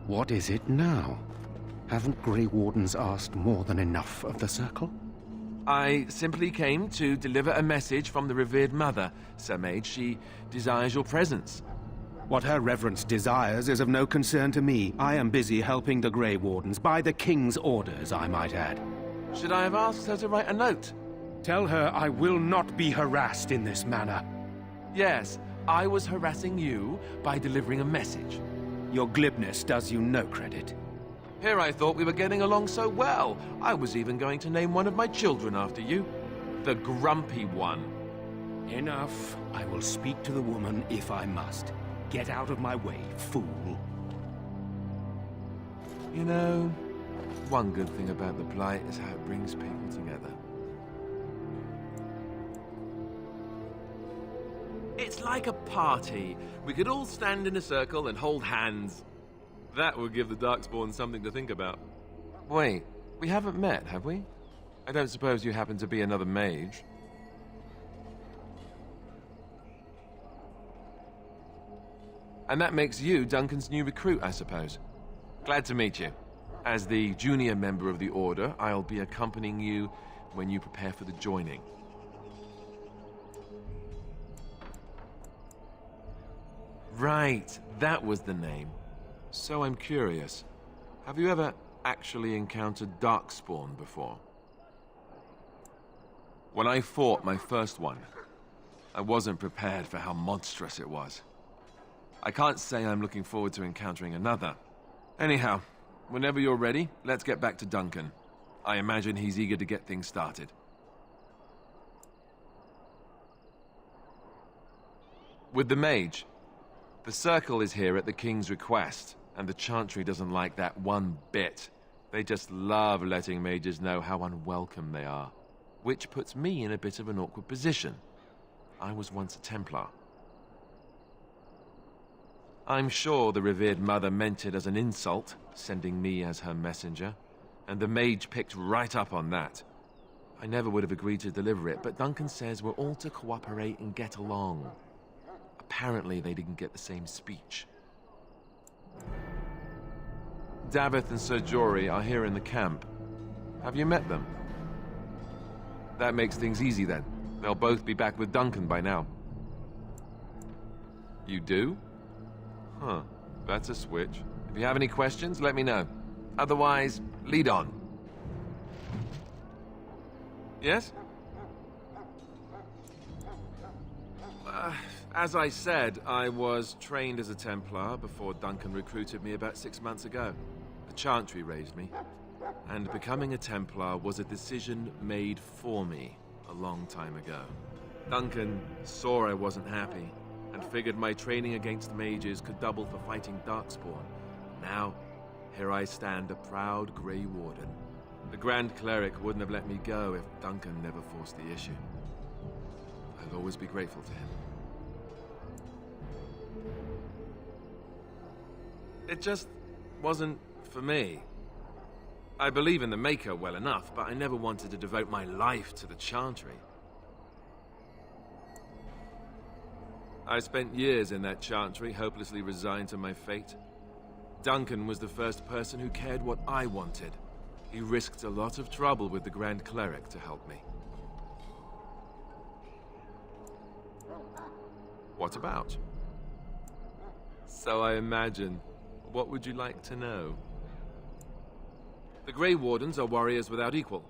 What is it now? Haven't Grey Wardens asked more than enough of the Circle? I simply came to deliver a message from the revered mother, Sir Mage. She desires your presence. What her reverence desires is of no concern to me. I am busy helping the Grey Wardens, by the King's orders, I might add. Should I have asked her to write a note? Tell her I will not be harassed in this manner. Yes, I was harassing you by delivering a message. Your glibness does you no credit. Here I thought we were getting along so well. I was even going to name one of my children after you. The Grumpy One. Enough. I will speak to the woman if I must. Get out of my way, fool. You know, one good thing about the Blight is how it brings people together. It's like a party. We could all stand in a circle and hold hands. That would give the Darkspawn something to think about. Wait, we haven't met, have we? I don't suppose you happen to be another mage. And that makes you Duncan's new recruit, I suppose. Glad to meet you. As the junior member of the Order, I'll be accompanying you when you prepare for the joining. Right, that was the name. So I'm curious. Have you ever actually encountered Darkspawn before? When I fought my first one, I wasn't prepared for how monstrous it was. I can't say I'm looking forward to encountering another. Anyhow, whenever you're ready, let's get back to Duncan. I imagine he's eager to get things started. With the mage, the Circle is here at the King's request, and the Chantry doesn't like that one bit. They just love letting mages know how unwelcome they are, which puts me in a bit of an awkward position. I was once a Templar. I'm sure the revered mother meant it as an insult, sending me as her messenger, and the mage picked right up on that. I never would have agreed to deliver it, but Duncan says we're all to cooperate and get along. Apparently they didn't get the same speech. Davith and Sir Jory are here in the camp. Have you met them? That makes things easy then. They'll both be back with Duncan by now. You do? Huh, that's a switch. If you have any questions, let me know. Otherwise, lead on. Yes? As I said, I was trained as a Templar before Duncan recruited me about 6 months ago. The Chantry raised me, and becoming a Templar was a decision made for me a long time ago. Duncan saw I wasn't happy, and figured my training against mages could double for fighting Darkspawn. Now, here I stand, a proud Grey Warden. The Grand Cleric wouldn't have let me go if Duncan never forced the issue. I'll always be grateful to him. It just wasn't for me. I believe in the Maker well enough, but I never wanted to devote my life to the Chantry. I spent years in that Chantry, hopelessly resigned to my fate. Duncan was the first person who cared what I wanted. He risked a lot of trouble with the Grand Cleric to help me. What about? So I imagine. What would you like to know? The Grey Wardens are warriors without equal.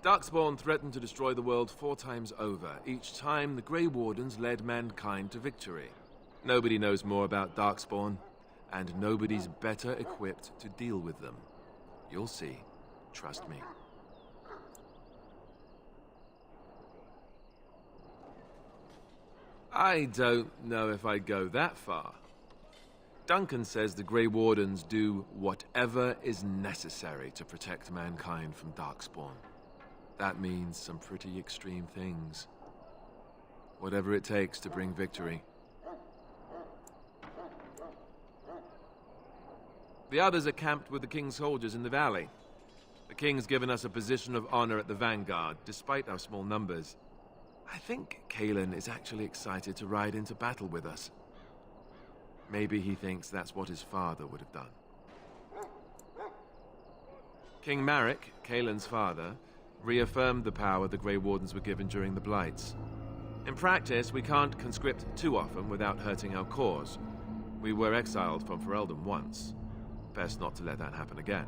Darkspawn threatened to destroy the world 4 times over. Each time, the Grey Wardens led mankind to victory. Nobody knows more about Darkspawn, and nobody's better equipped to deal with them. You'll see. Trust me. I don't know if I'd go that far. Duncan says the Grey Wardens do whatever is necessary to protect mankind from Darkspawn. That means some pretty extreme things. Whatever it takes to bring victory. The others are camped with the King's soldiers in the valley. The King's given us a position of honor at the vanguard, despite our small numbers. I think Kalen is actually excited to ride into battle with us. Maybe he thinks that's what his father would have done. King Marek, Kaelin's father, reaffirmed the power the Grey Wardens were given during the Blights. In practice, we can't conscript too often without hurting our cause. We were exiled from Ferelden once. Best not to let that happen again.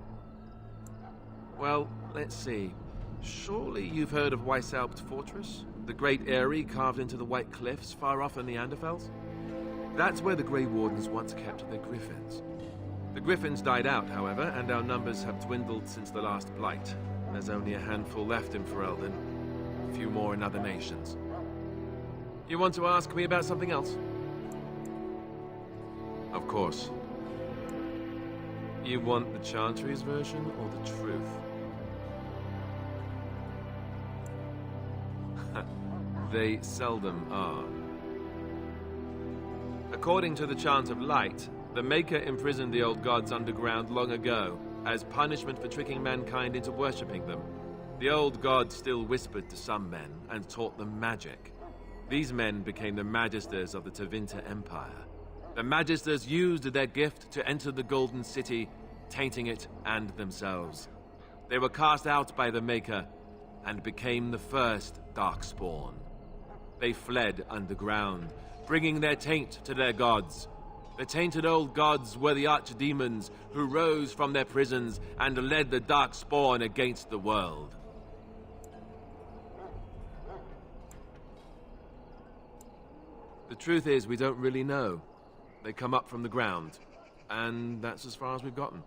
Well, let's see. Surely you've heard of Weishaupt Fortress? The great eyrie carved into the White Cliffs far off in the Anderfels? That's where the Grey Wardens once kept their griffins. The griffins died out, however, and our numbers have dwindled since the last Blight. There's only a handful left in Ferelden. A few more in other nations. You want to ask me about something else? Of course. You want the Chantry's version or the truth? They seldom are. According to the Chant of Light, the Maker imprisoned the old gods underground long ago, as punishment for tricking mankind into worshipping them. The old gods still whispered to some men and taught them magic. These men became the Magisters of the Tevinter Empire. The Magisters used their gift to enter the Golden City, tainting it and themselves. They were cast out by the Maker and became the first Darkspawn. They fled underground, bringing their taint to their gods. The tainted old gods were the archdemons who rose from their prisons and led the Darkspawn against the world. The truth is, we don't really know. They come up from the ground, and that's as far as we've gotten.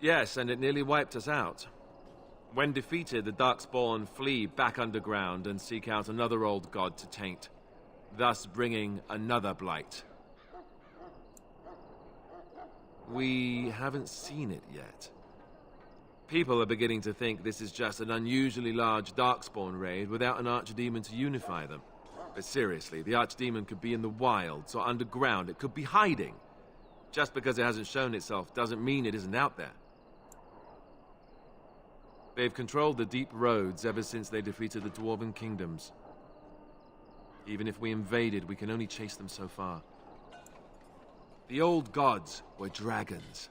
Yes, and it nearly wiped us out. When defeated, the Darkspawn flee back underground and seek out another old god to taint, thus bringing another Blight. We haven't seen it yet. People are beginning to think this is just an unusually large Darkspawn raid without an archdemon to unify them. But seriously, the archdemon could be in the wilds or underground. It could be hiding. Just because it hasn't shown itself doesn't mean it isn't out there. They've controlled the deep roads ever since they defeated the Dwarven kingdoms. Even if we invaded, we can only chase them so far. The old gods were dragons,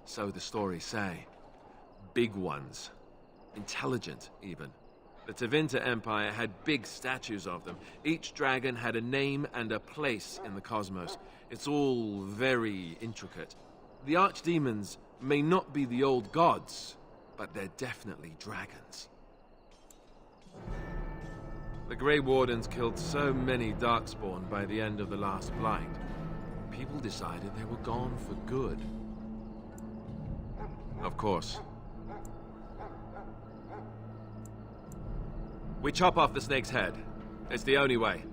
so the stories say. Big ones. Intelligent, even. The Tevinter Empire had big statues of them. Each dragon had a name and a place in the cosmos. It's all very intricate. The archdemons may not be the old gods, but they're definitely dragons. The Grey Wardens killed so many Darkspawn by the end of the last Blight. People decided they were gone for good. Of course. We chop off the snake's head. It's the only way.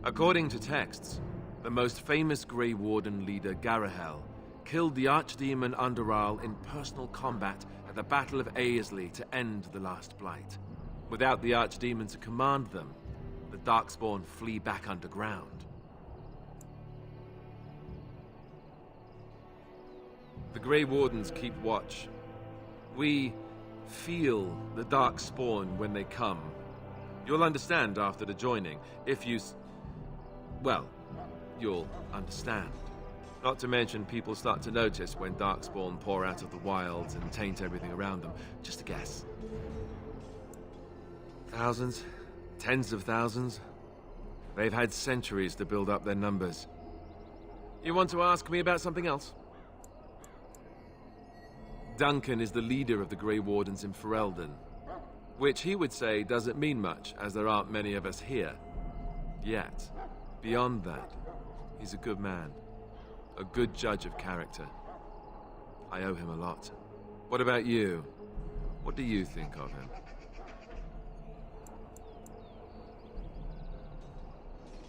According to texts, the most famous Grey Warden leader, Garahel, killed the Archdemon Underal in personal combat at the Battle of Aesley to end the last Blight. Without the Archdemon to command them, the Darkspawn flee back underground. The Grey Wardens keep watch. We feel the Darkspawn when they come. You'll understand after the joining, if you... well, you'll understand. Not to mention, people start to notice when Darkspawn pour out of the wilds and taint everything around them. Just a guess. Thousands? Tens of thousands? They've had centuries to build up their numbers. You want to ask me about something else? Duncan is the leader of the Grey Wardens in Ferelden, which he would say doesn't mean much, as there aren't many of us here. Yet, beyond that, he's a good man. A good judge of character. I owe him a lot. What about you? What do you think of him?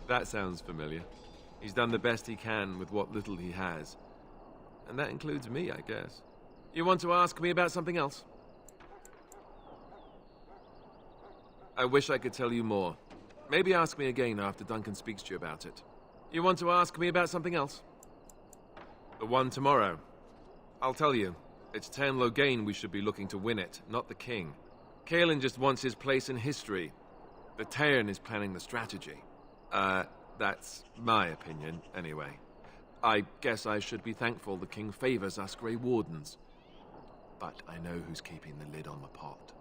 That sounds familiar. He's done the best he can with what little he has. And that includes me, I guess. You want to ask me about something else? I wish I could tell you more. Maybe ask me again after Duncan speaks to you about it. You want to ask me about something else? The one tomorrow. I'll tell you. It's Tern Loghain we should be looking to win it, not the king. Kaelin just wants his place in history. The Tern is planning the strategy. That's my opinion, anyway. I guess I should be thankful the king favors us Grey Wardens. But I know who's keeping the lid on the pot.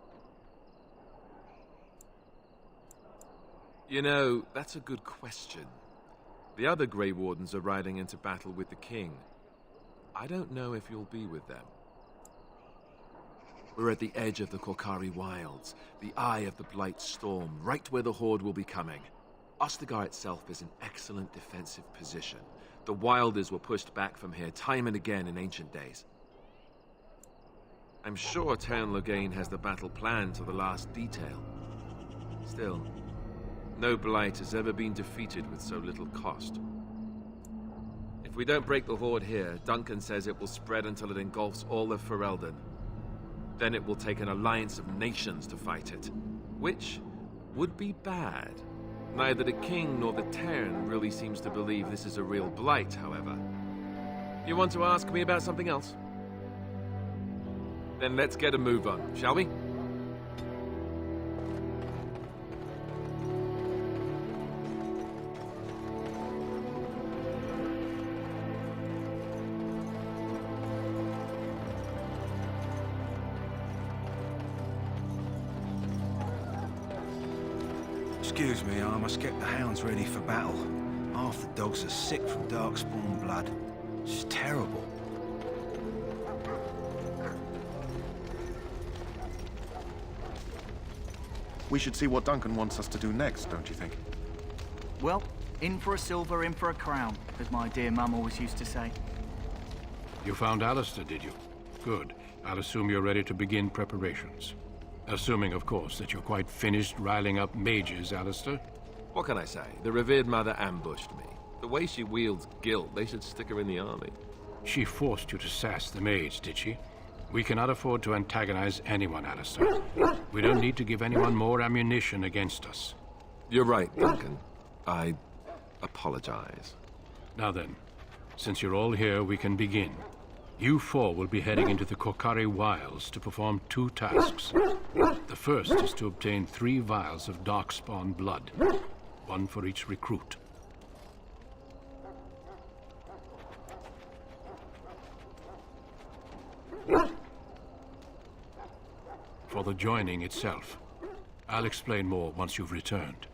You know, that's a good question. The other Grey Wardens are riding into battle with the king. I don't know if you'll be with them. We're at the edge of the Korkari Wilds, the eye of the Blight Storm, right where the Horde will be coming. Ostagar itself is an excellent defensive position. The Wilders were pushed back from here time and again in ancient days. I'm sure Teyrn Loghain has the battle planned to the last detail. Still, no Blight has ever been defeated with so little cost. If we don't break the Horde here, Duncan says it will spread until it engulfs all of Ferelden. Then it will take an alliance of nations to fight it, which would be bad. Neither the king nor the Teyrn really seems to believe this is a real blight, however. You want to ask me about something else? Then let's get a move on, shall we? Excuse me, I must get the hounds ready for battle. Half the dogs are sick from darkspawn blood. It's terrible. We should see what Duncan wants us to do next, don't you think? Well, in for a silver, in for a crown, as my dear mum always used to say. You found Alistair, did you? Good. I'll assume you're ready to begin preparations. Assuming, of course, that you're quite finished riling up mages, Alistair. What can I say? The revered mother ambushed me. The way she wields guilt, they should stick her in the army. She forced you to sass the mage, did she? We cannot afford to antagonize anyone, Alistair. We don't need to give anyone more ammunition against us. You're right, Duncan. I apologize. Now then, since you're all here, we can begin. You four will be heading into the Korkari Wilds to perform 2 tasks. The first is to obtain 3 vials of darkspawn blood, 1 for each recruit. For the joining itself, I'll explain more once you've returned.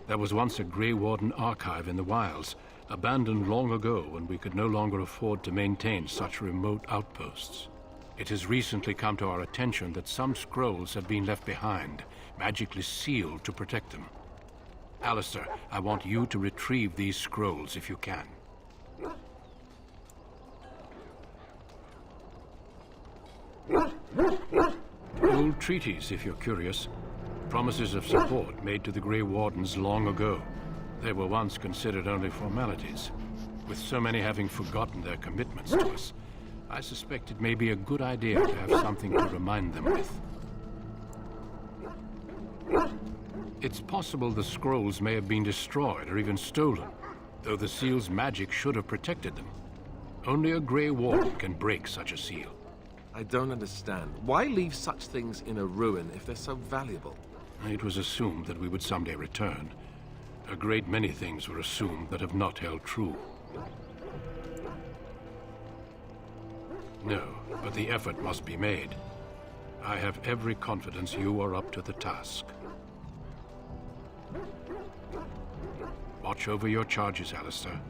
There was once a Grey Warden archive in the wilds, abandoned long ago when we could no longer afford to maintain such remote outposts. It has recently come to our attention that some scrolls have been left behind, magically sealed to protect them. Alistair, I want you to retrieve these scrolls if you can. Old treaties, if you're curious. Promises of support made to the Grey Wardens long ago. They were once considered only formalities. With so many having forgotten their commitments to us, I suspect it may be a good idea to have something to remind them with. It's possible the scrolls may have been destroyed or even stolen, though the seal's magic should have protected them. Only a Grey Warden can break such a seal. I don't understand. Why leave such things in a ruin if they're so valuable? It was assumed that we would someday return. A great many things were assumed that have not held true. No, but the effort must be made. I have every confidence you are up to the task. Watch over your charges, Alistair.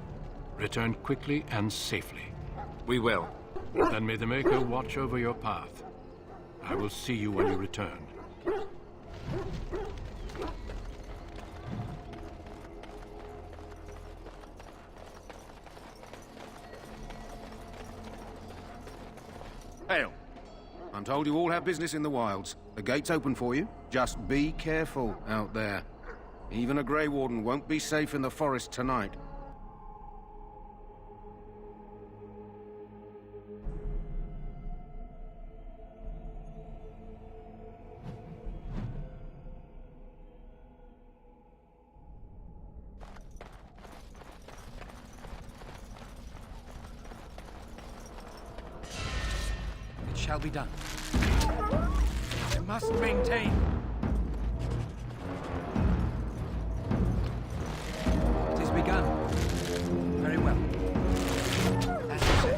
Return quickly and safely. We will. Then may the Maker watch over your path. I will see you when you return. Hail. I'm told you all have business in the wilds. The gate's open for you. Just be careful out there. Even a Grey Warden won't be safe in the forest tonight. Shall be done. There must maintain. It is begun. Very well. As you say.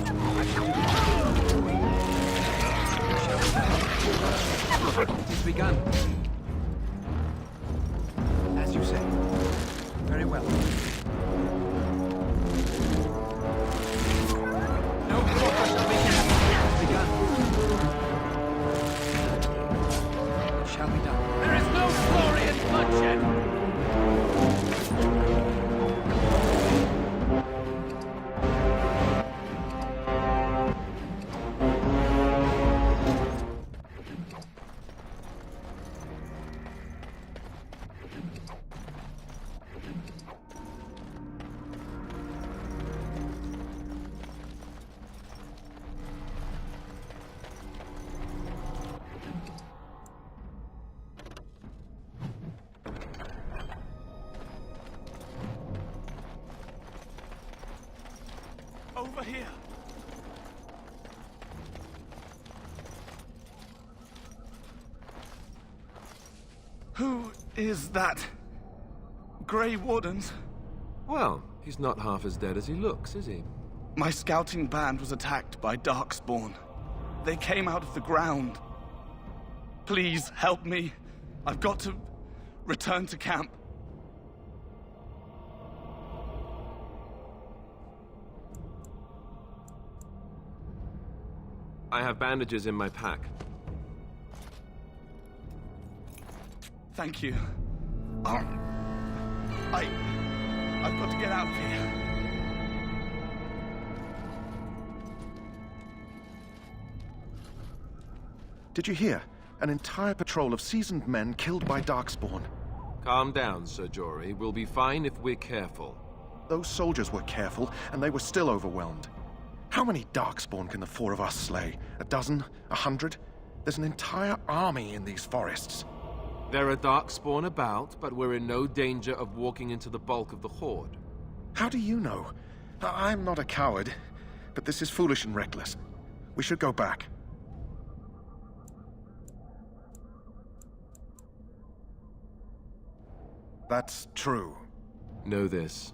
I shall do. It is begun. As you say. Very well. No quarter shall be given. It is begun. It shall be done. There is no glory in bloodshed. Over here. Who is that? Grey Wardens? Well, he's not half as dead as he looks, is he? My scouting band was attacked by Darkspawn. They came out of the ground. Please help me. I've got to return to camp. I have bandages in my pack. Thank you. I've got to get out of here. Did you hear? An entire patrol of seasoned men killed by Darkspawn. Calm down, Sir Jory. We'll be fine if we're careful. Those soldiers were careful, and they were still overwhelmed. How many Darkspawn can the four of us slay? A dozen? 100? There's an entire army in these forests. There are Darkspawn about, but we're in no danger of walking into the bulk of the Horde. How do you know? I'm not a coward, but this is foolish and reckless. We should go back. That's true. Know this.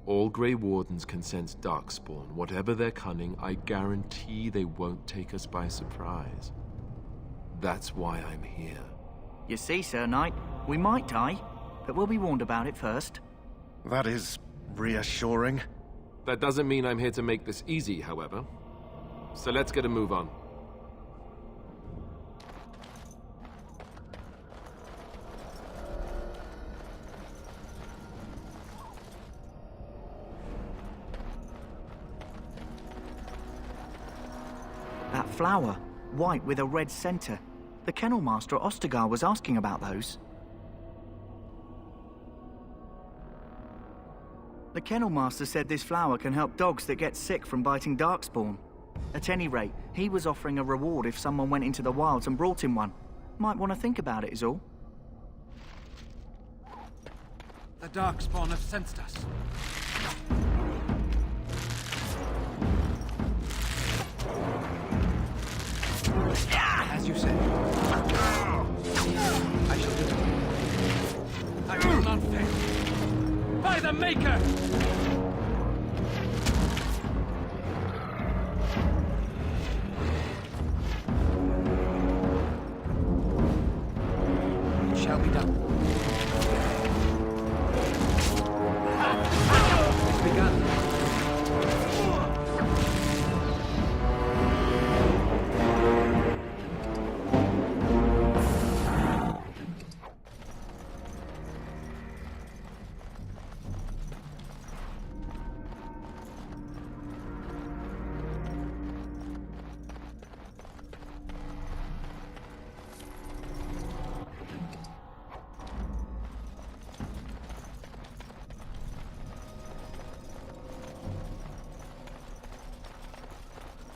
All Grey Wardens can sense Darkspawn. Whatever their cunning, I guarantee they won't take us by surprise. That's why I'm here. You see, Sir Knight, we might die, but we'll be warned about it first. That is reassuring. That doesn't mean I'm here to make this easy, however. So let's get a move on. That flower, white with a red center. The Kennel Master at Ostagar was asking about those. The Kennel Master said this flower can help dogs that get sick from biting Darkspawn. At any rate, he was offering a reward if someone went into the wilds and brought him one. Might want to think about it is all. The Darkspawn have sensed us. As you say. I shall do it. I will not fail. By the Maker! It shall be done. It's begun.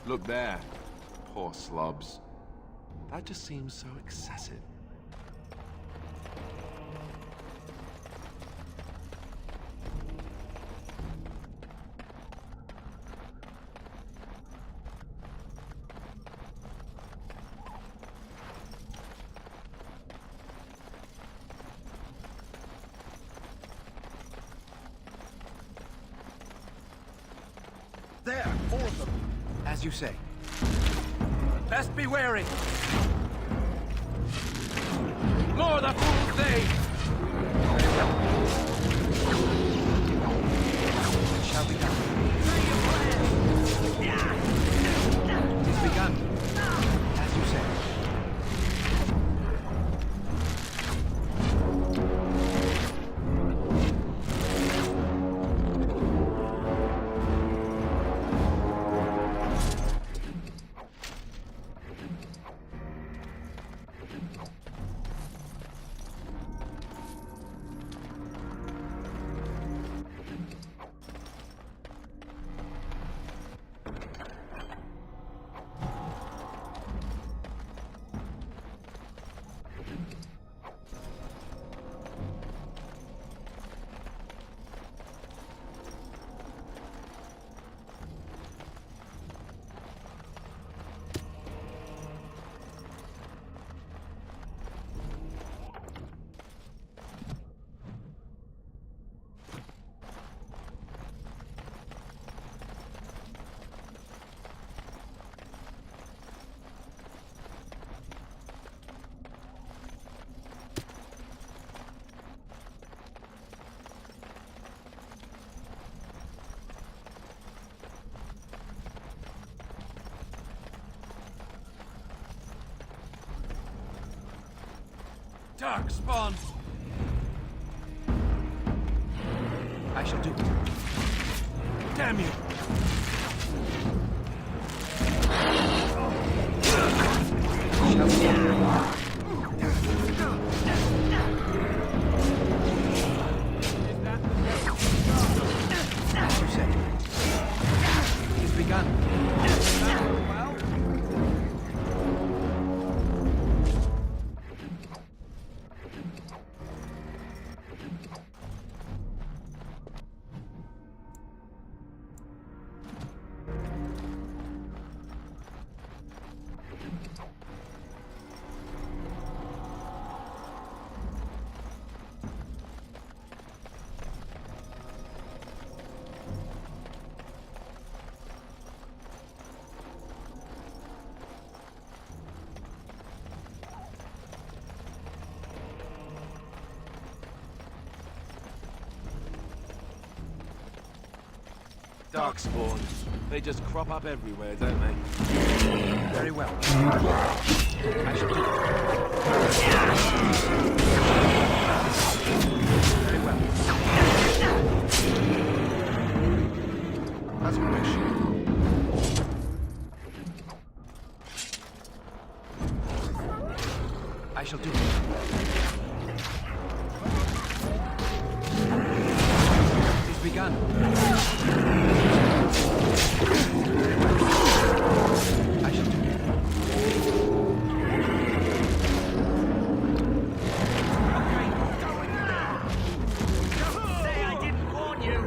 Look there. Poor slobs. That just seems so excessive. As you say. Best be wary. More the fools they. It shall be done. It's begun. As you say. Dark spawn. I shall do it. Damn you. Shall we do? As you say. It is begun. Darkspawn. They just crop up everywhere, don't they? Very well. I shall do it. Very well. As you wish. I shall do it. It is begun. Very well. I shall do it. Say I didn't warn you!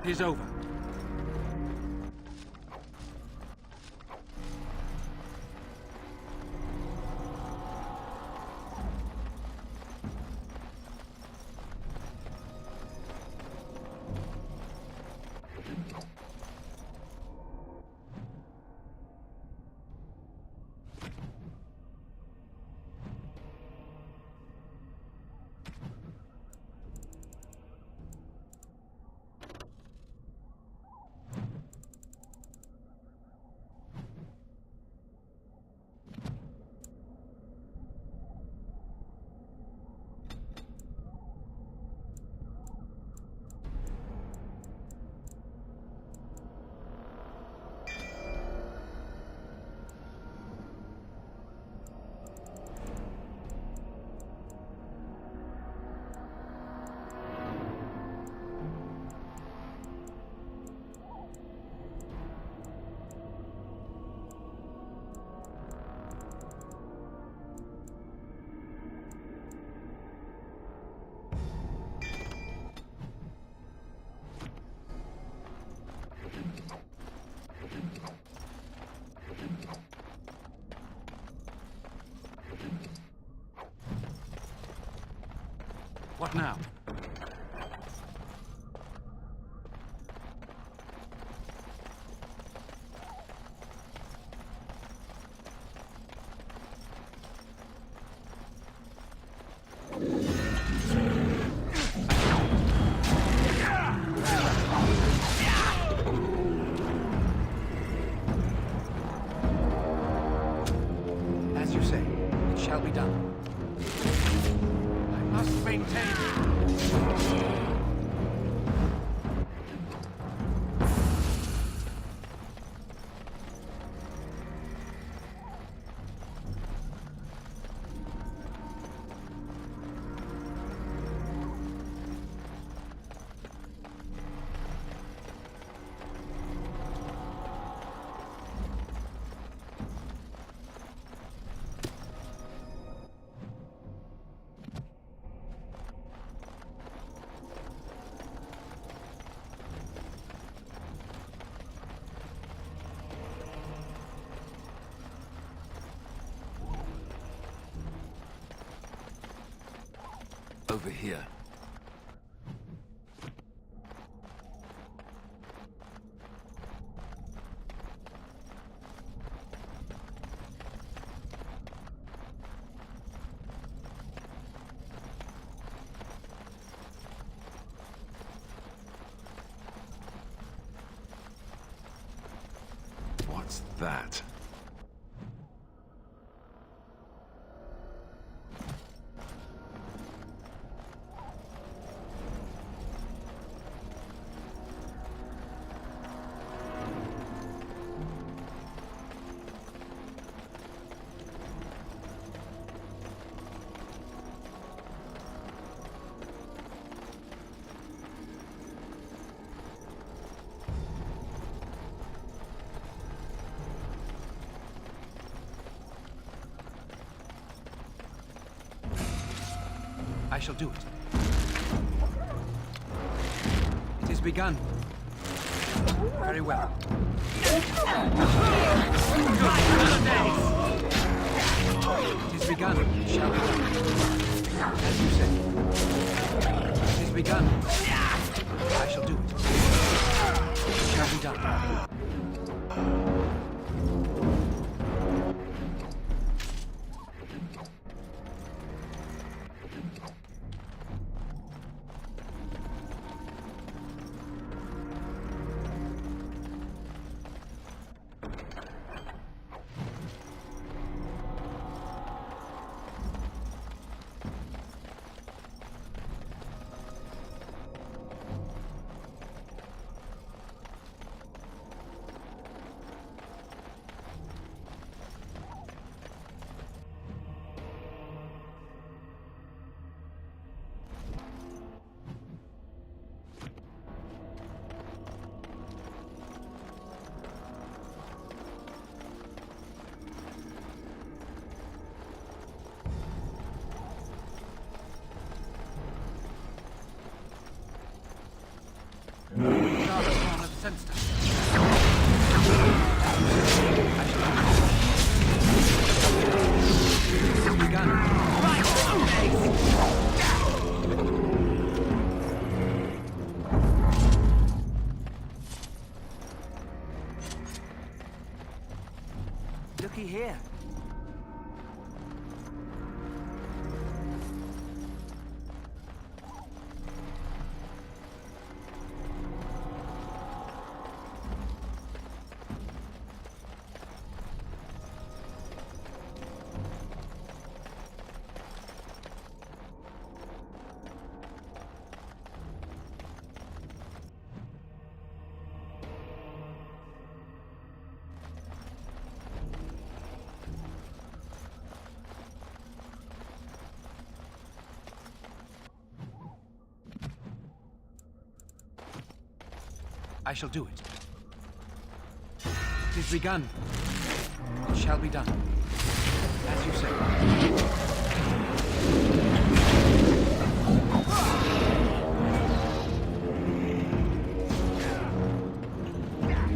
It is over. What now? As you say, it shall be done. I must maintain. Over here. What's that? I shall do it. It is begun. Very well. It is begun. It shall be done. As you say. It is begun. I shall do it. It shall be done. Looky here. I shall do it. It is begun. It shall be done. As you say.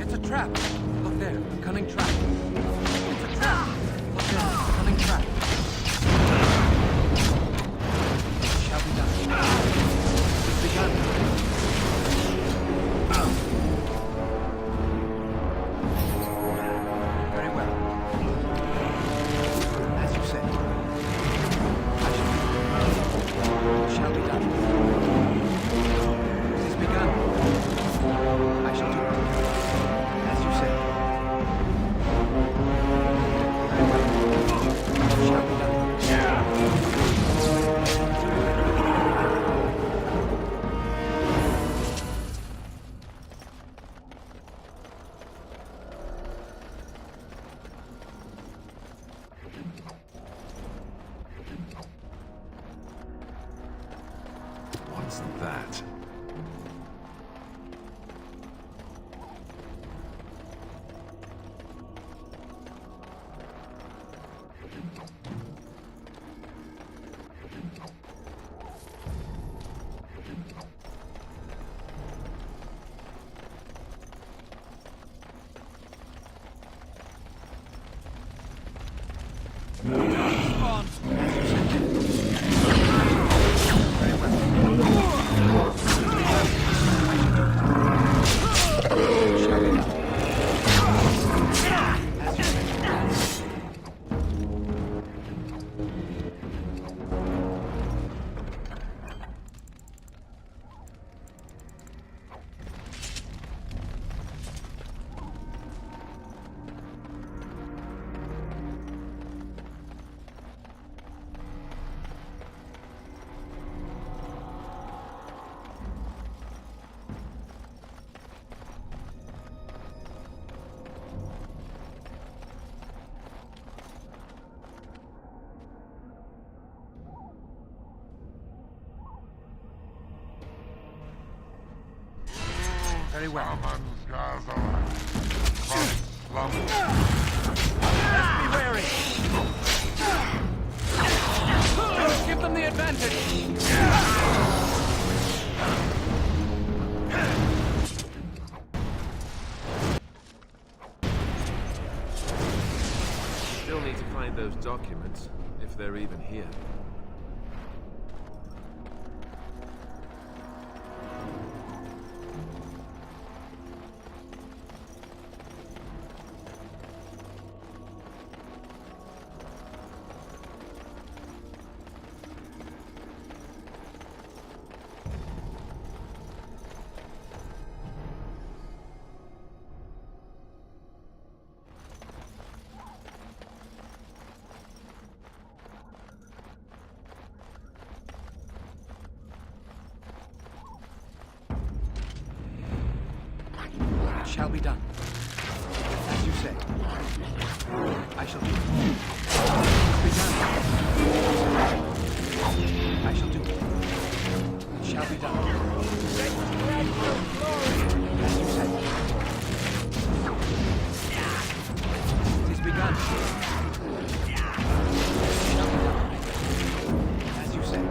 It's a trap. Look there, a cunning trap. It's a trap. Look there, a cunning trap. It shall be done. What's that? Very well. Be wary! Give them the advantage! Still need to find those documents, if they're even here. Shall be done. As you say. I shall do it. Be done. I shall do it. It shall be done. As you say. It is begun. As you say.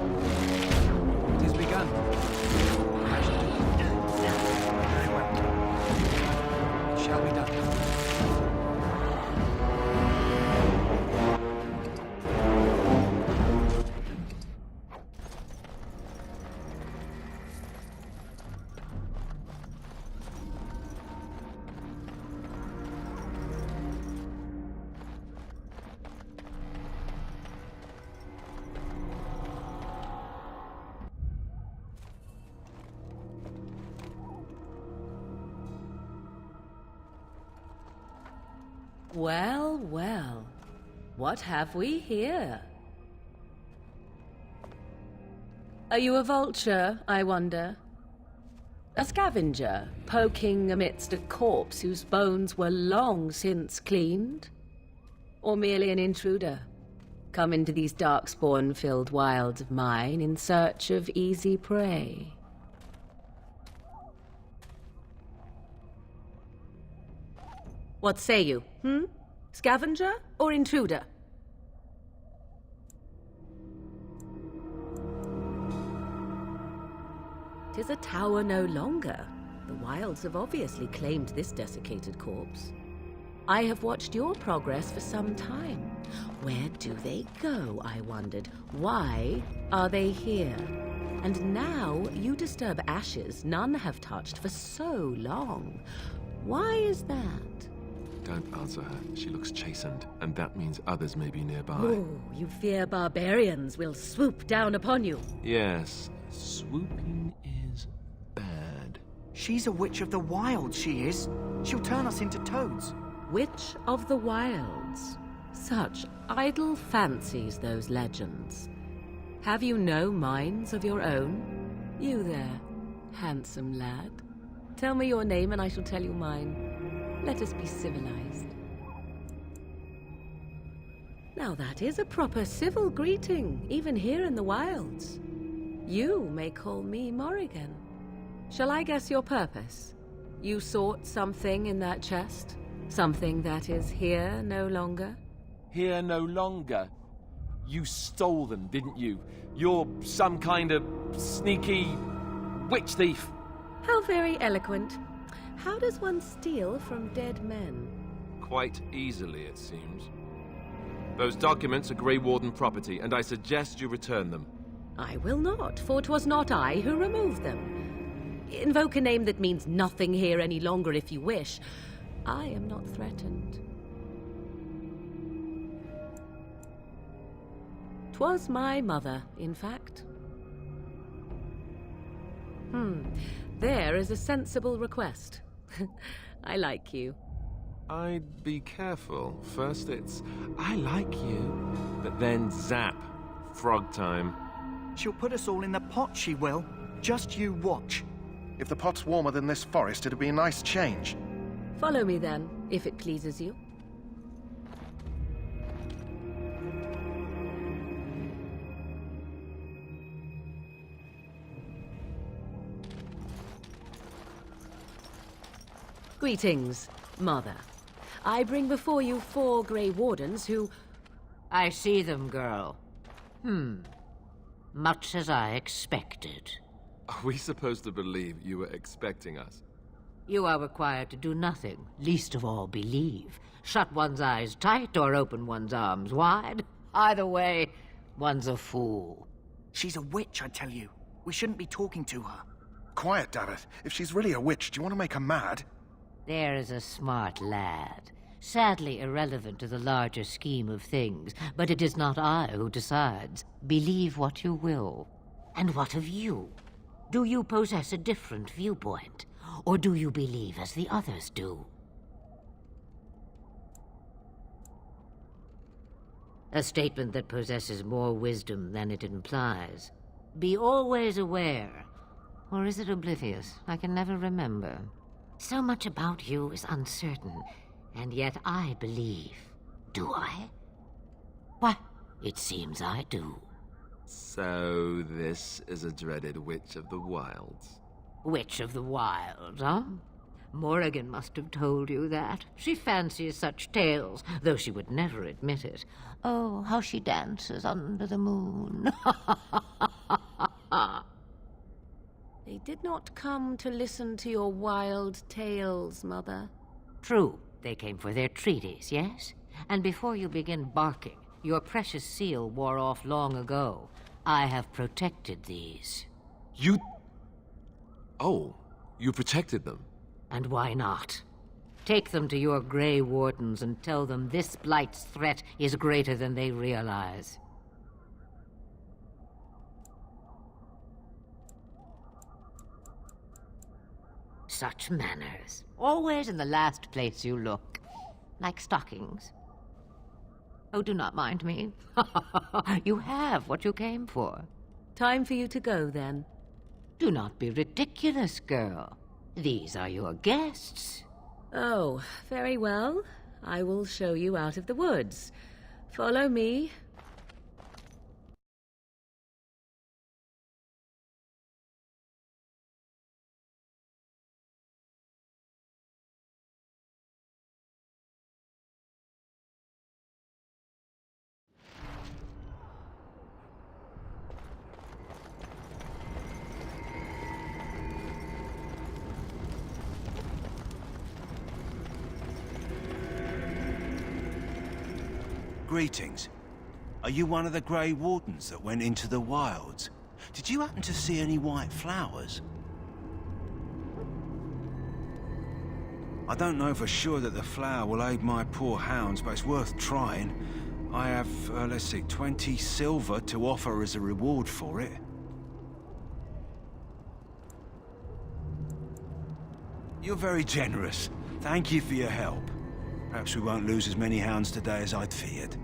It is begun. I shall do it. Very well. Shall be done. Well, well. What have we here? Are you a vulture, I wonder? A scavenger, poking amidst a corpse whose bones were long since cleaned? Or merely an intruder, come into these darkspawn-filled wilds of mine in search of easy prey? What say you, Scavenger or intruder? Tis a tower no longer. The wilds have obviously claimed this desiccated corpse. I have watched your progress for some time. Where do they go, I wondered? Why are they here? And now you disturb ashes none have touched for so long. Why is that? Don't answer her. She looks chastened, and that means others may be nearby. Oh, you fear barbarians will swoop down upon you. Yes, swooping is bad. She's a witch of the wild, she is. She'll turn us into toads. Witch of the wilds. Such idle fancies, those legends. Have you no minds of your own? You there, handsome lad. Tell me your name and I shall tell you mine. Let us be civilized. Now that is a proper civil greeting, even here in the wilds. You may call me Morrigan. Shall I guess your purpose? You sought something in that chest? Something that is here no longer? Here no longer. You stole them, didn't you? You're some kind of sneaky witch thief. How very eloquent. How does one steal from dead men? Quite easily, it seems. Those documents are Grey Warden property, and I suggest you return them. I will not, for 'twas not I who removed them. Invoke a name that means nothing here any longer if you wish. I am not threatened. 'Twas my mother, in fact. There is a sensible request. I like you. I'd be careful. First it's, I like you, but then zap. Frog time. She'll put us all in the pot, she will. Just you watch. If the pot's warmer than this forest, it'd be a nice change. Follow me then, if it pleases you. Greetings, Mother. I bring before you 4 Grey Wardens who... I see them, girl. Much as I expected. Are we supposed to believe you were expecting us? You are required to do nothing, least of all believe. Shut one's eyes tight or open one's arms wide. Either way, one's a fool. She's a witch, I tell you. We shouldn't be talking to her. Quiet, Davith. If she's really a witch, do you want to make her mad? There is a smart lad. Sadly irrelevant to the larger scheme of things, but it is not I who decides. Believe what you will. And what of you? Do you possess a different viewpoint? Or do you believe as the others do? A statement that possesses more wisdom than it implies. Be always aware. Or is it oblivious? I can never remember. So much about you is uncertain, and yet I believe. Do I? Why, it seems I do. So this is a dreaded Witch of the Wilds. Witch of the Wilds, huh? Morrigan must have told you that. She fancies such tales, though she would never admit it. Oh, how she dances under the moon. They did not come to listen to your wild tales, Mother. True, they came for their treaties, yes? And before you begin barking, your precious seal wore off long ago. I have protected these. You... Oh, you protected them? And why not? Take them to your Grey Wardens and tell them this Blight's threat is greater than they realize. Such manners. Always in the last place you look. Like stockings. Oh, do not mind me. You have what you came for. Time for you to go, then. Do not be ridiculous, girl. These are your guests. Oh, very well. I will show you out of the woods. Follow me. Greetings. Are you one of the Grey Wardens that went into the wilds? Did you happen to see any white flowers? I don't know for sure that the flower will aid my poor hounds, but it's worth trying. I have, let's see, 20 silver to offer as a reward for it. You're very generous. Thank you for your help. Perhaps we won't lose as many hounds today as I'd feared.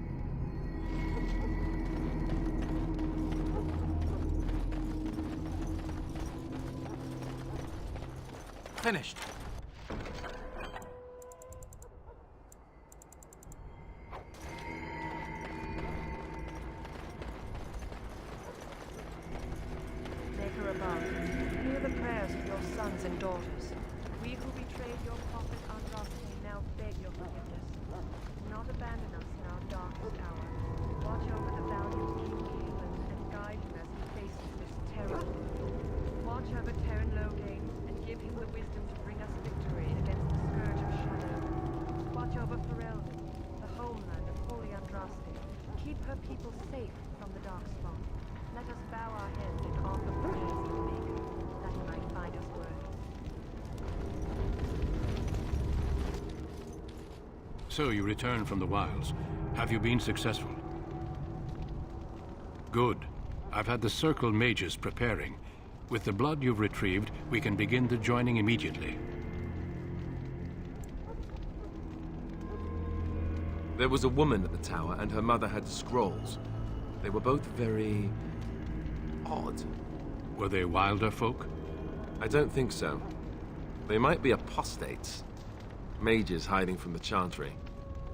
Finished. above, hear the prayers of your sons and daughters. We who betrayed your prophet Andraste now beg your forgiveness. Do not abandon us in our darkest hour. Watch over the valiant King Cailan and guide him as he faces this terror. Watch over Terran Loghain and give him the wisdom to bring us victory against the scourge of shadow. Watch over Ferelden, the homeland of Holy Andraste. Keep her people safe from the Darkspawn. Let us bow our heads and offer prayers to the Maker, that he might find us worthy. So you return from the wilds. Have you been successful? Good. I've had the Circle mages preparing. With the blood you've retrieved, we can begin the joining immediately. There was a woman at the tower, and her mother had scrolls. They were both very odd. Were they wilder folk? I don't think so. They might be apostates. Mages hiding from the Chantry.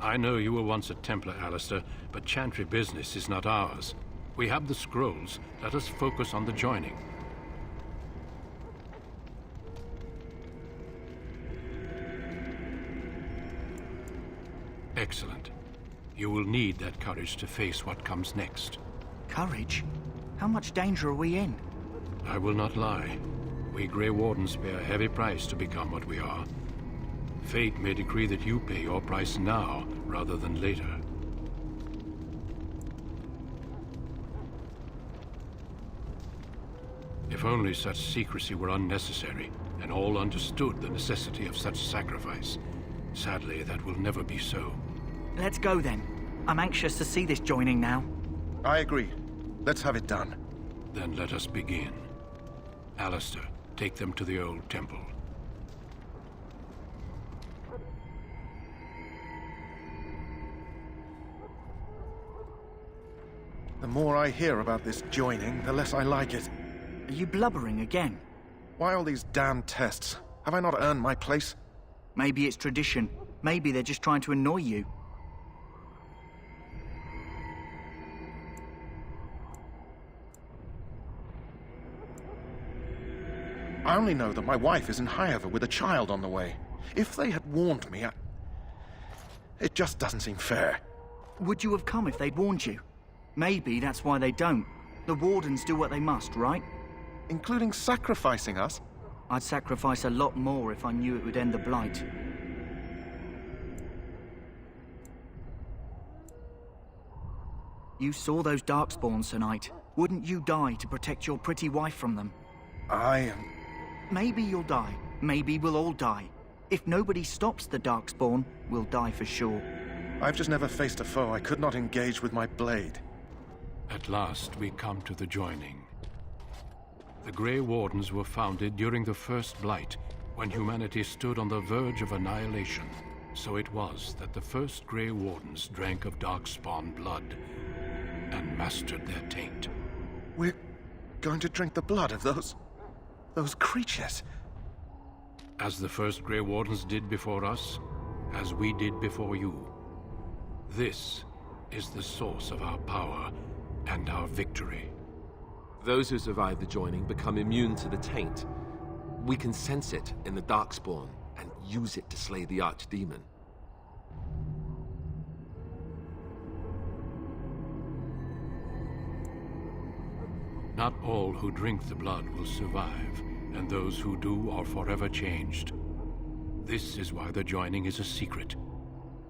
I know you were once a Templar, Alistair, but Chantry business is not ours. We have the scrolls. Let us focus on the joining. Excellent. You will need that courage to face what comes next. Courage? How much danger are we in? I will not lie. We Grey Wardens pay a heavy price to become what we are. Fate may decree that you pay your price now, rather than later. If only such secrecy were unnecessary, and all understood the necessity of such sacrifice. Sadly, that will never be so. Let's go then. I'm anxious to see this joining now. I agree. Let's have it done. Then let us begin. Alistair, take them to the old temple. The more I hear about this joining, the less I like it. Are you blubbering again? Why all these damn tests? Have I not earned my place? Maybe it's tradition. Maybe they're just trying to annoy you. I only know that my wife is in Highover with a child on the way. If they had warned me, it just doesn't seem fair. Would you have come if they'd warned you? Maybe that's why they don't. The Wardens do what they must, right? Including sacrificing us? I'd sacrifice a lot more if I knew it would end the Blight. You saw those Darkspawns tonight. Wouldn't you die to protect your pretty wife from them? Maybe you'll die. Maybe we'll all die. If nobody stops the Darkspawn, we'll die for sure. I've just never faced a foe I could not engage with my blade. At last, we come to the joining. The Grey Wardens were founded during the First Blight, when humanity stood on the verge of annihilation. So it was that the first Grey Wardens drank of Darkspawn blood and mastered their taint. We're going to drink the blood of those creatures. As the first Grey Wardens did before us, as we did before you. This is the source of our power and our victory. Those who survive the joining become immune to the taint. We can sense it in the Darkspawn and use it to slay the Archdemon. Not all who drink the blood will survive, and those who do are forever changed. This is why the joining is a secret.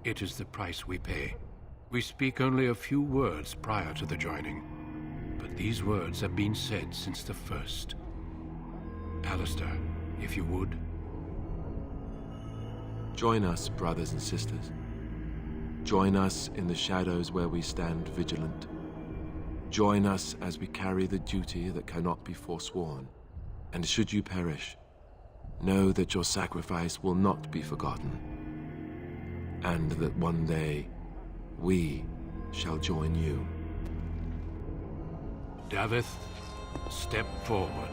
It is the price we pay. We speak only a few words prior to the joining, but these words have been said since the first. Alistair, if you would. Join us, brothers and sisters. Join us in the shadows where we stand vigilant. Join us as we carry the duty that cannot be forsworn. And should you perish, know that your sacrifice will not be forgotten. And that one day, we shall join you. Davith, step forward.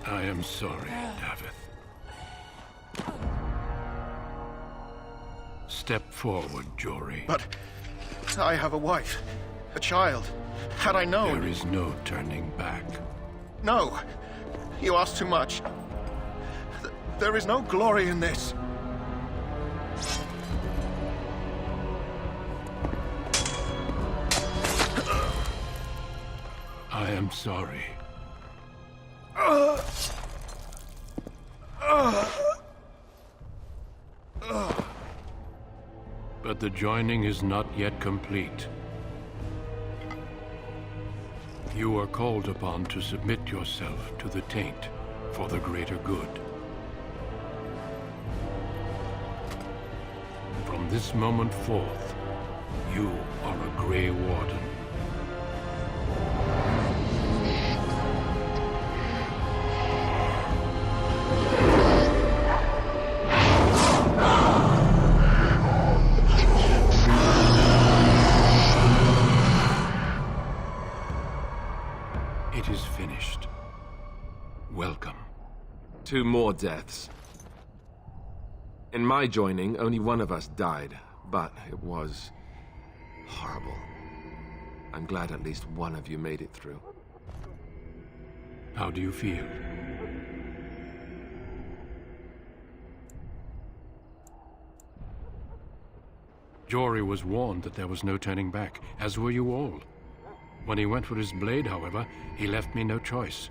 I am sorry, Davith. Step forward, Jory. But I have a wife, a child. Had I known... There is no turning back. No! You ask too much. There is no glory in this. I am sorry. But the joining is not yet complete. You are called upon to submit yourself to the taint for the greater good. From this moment forth, you are a Grey Warden. It is finished. Welcome. 2 more deaths. In my joining, only one of us died, but it was horrible. I'm glad at least one of you made it through. How do you feel? Jory was warned that there was no turning back, as were you all. When he went for his blade, however, he left me no choice.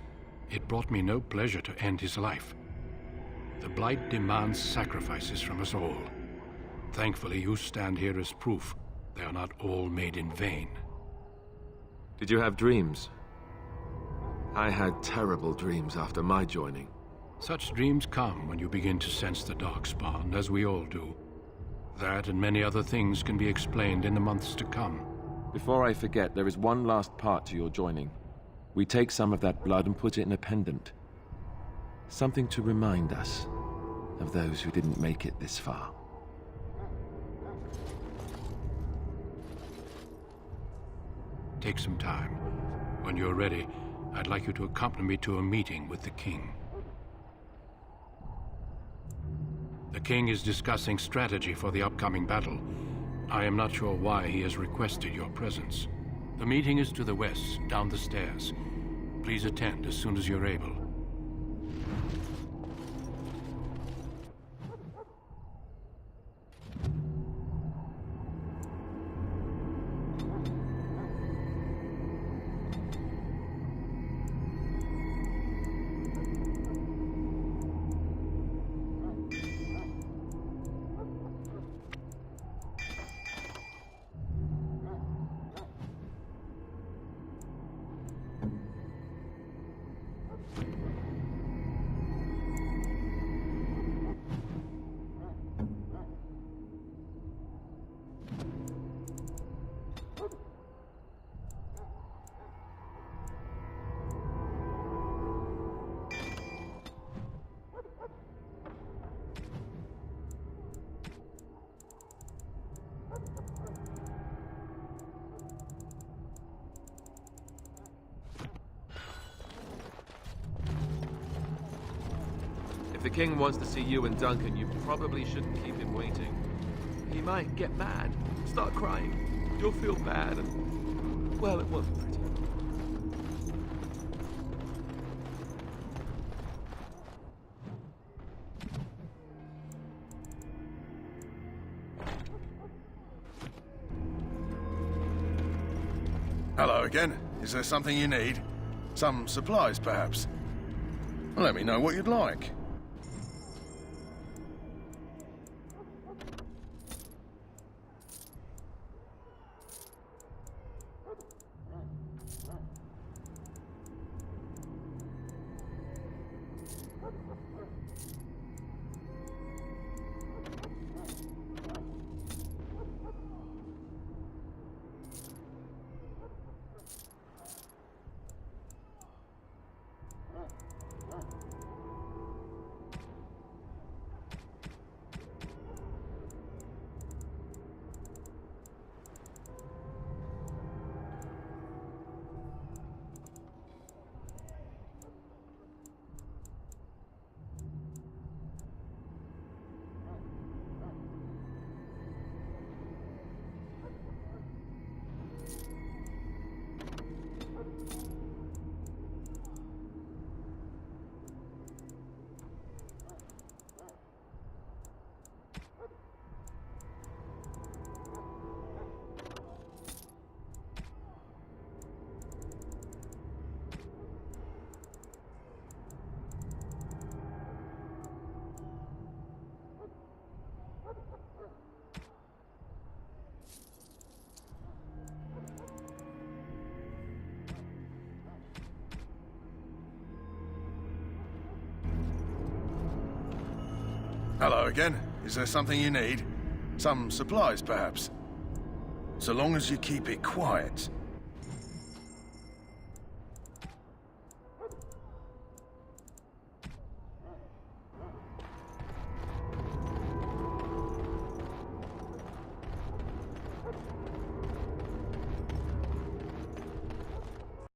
It brought me no pleasure to end his life. The Blight demands sacrifices from us all. Thankfully, you stand here as proof they are not all made in vain. Did you have dreams? I had terrible dreams after my joining. Such dreams come when you begin to sense the Darkspawn, as we all do. That and many other things can be explained in the months to come. Before I forget, there is one last part to your joining. We take some of that blood and put it in a pendant. Something to remind us of those who didn't make it this far. Take some time. When you're ready, I'd like you to accompany me to a meeting with the King. The King is discussing strategy for the upcoming battle. I am not sure why he has requested your presence. The meeting is to the west, down the stairs. Please attend as soon as you're able. If the King wants to see you and Duncan, you probably shouldn't keep him waiting. He might get mad, start crying. You'll feel bad, and, well, it won't be pretty. Hello again. Is there something you need? Some supplies, perhaps? Let me know what you'd like. Hello again. Is there something you need? Some supplies, perhaps? So long as you keep it quiet,